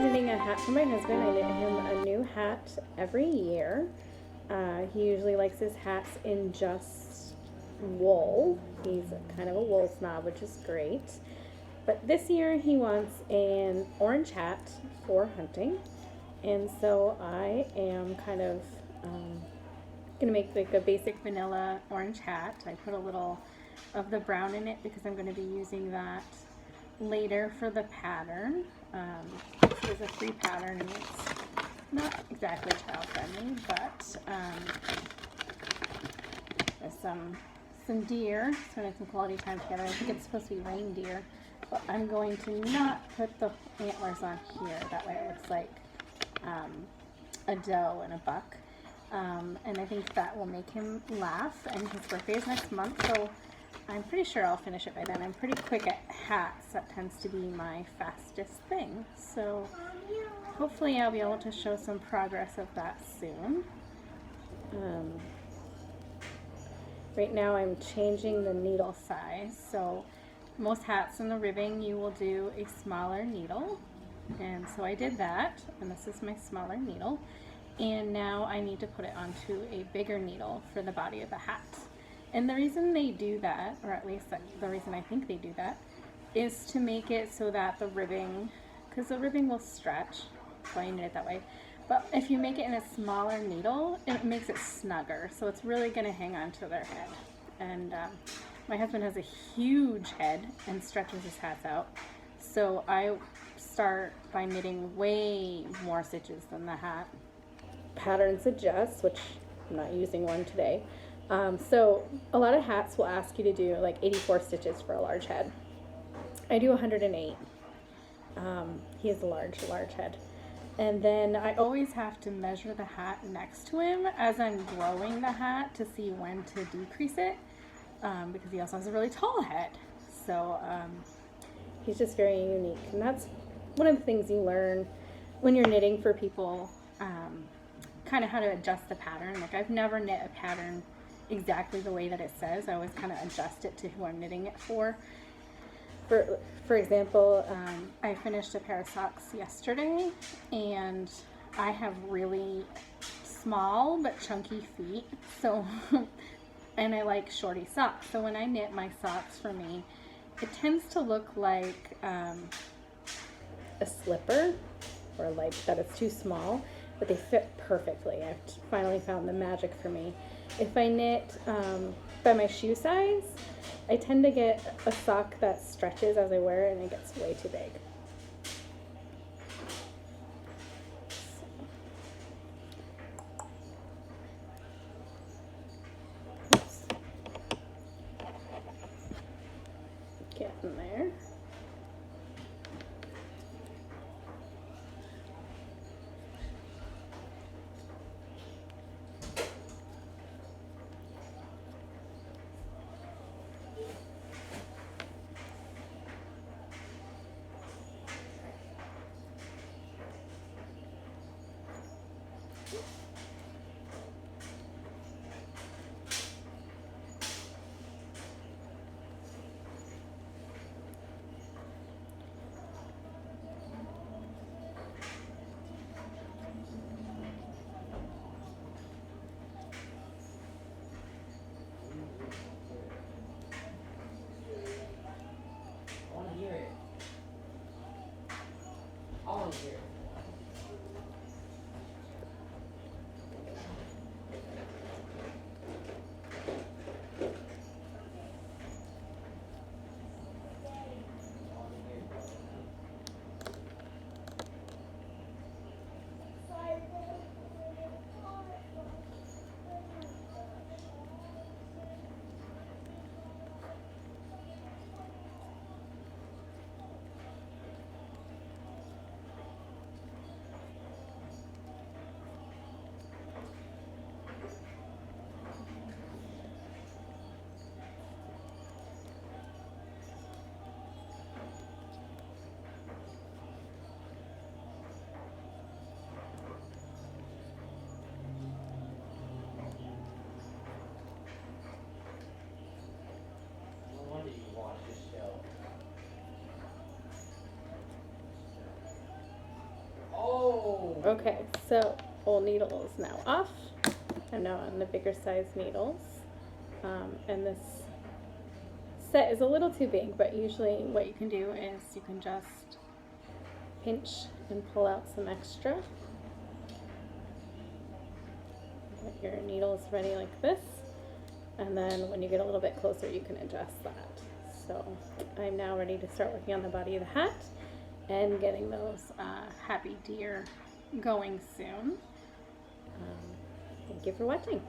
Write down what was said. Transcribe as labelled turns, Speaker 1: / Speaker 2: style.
Speaker 1: knitting a hat for my husband. I knit him a new hat every year. He usually likes his hats in just wool. He's kind of a wool snob, which is great. But this year he wants an orange hat for hunting. And so I am kind of gonna make like a basic vanilla orange hat. I put a little of the brown in it because I'm gonna be using that later for the pattern. This is a free pattern and it's not exactly child friendly, but there's some deer, so I had some quality time together. I think it's supposed to be reindeer, but I'm going to not put the antlers on here. That way it looks like a doe and a buck. And I think that will make him laugh, and his birthday is next month, so I'm pretty sure I'll finish it by then. I'm pretty quick at hats. That tends to be my fastest thing. So hopefully I'll be able to show some progress of that soon. Right now I'm changing the needle size. So most hats in the ribbing you will do a smaller needle. And so I did that, and this is my smaller needle. And now I need to put it onto a bigger needle for the body of the hat. And the reason they do that, or at least the reason I think they do that, is to make it so that the ribbing, because the ribbing will stretch, so I knit it that way. But if you make it in a smaller needle, it makes it snugger, so it's really going to hang on to their head. And my husband has a huge head and stretches his hats out, so I start by knitting way more stitches than the hat. Pattern suggests, which I'm not using one today. So a lot of hats will ask you to do like 84 stitches for a large head. I do 108. He has a large head. And then I always have to measure the hat next to him as I'm growing the hat to see when to decrease it, because he also has a really tall head. So he's just very unique. And that's one of the things you learn when you're knitting for people, kind of how to adjust the pattern. Like I've never knit a pattern exactly the way that it says. I always kind of adjust it to who I'm knitting it for. For example, I finished a pair of socks yesterday, and I have really small but chunky feet, so and I like shorty socks. So when I knit my socks for me, it tends to look like a slipper, or like that it's too small, but they fit perfectly. I've finally found the magic for me. If I knit by my shoe size, I tend to get a sock that stretches as I wear it and it gets way too big. Oops. Get in there. Okay, so old needle is now off. I'm now on the bigger size needles. And this set is a little too big, but usually what you can do is you can just pinch and pull out some extra. Get your needles ready like this. And then when you get a little bit closer, you can adjust that. So I'm now ready to start working on the body of the hat and getting those happy deer going soon. Thank you for watching.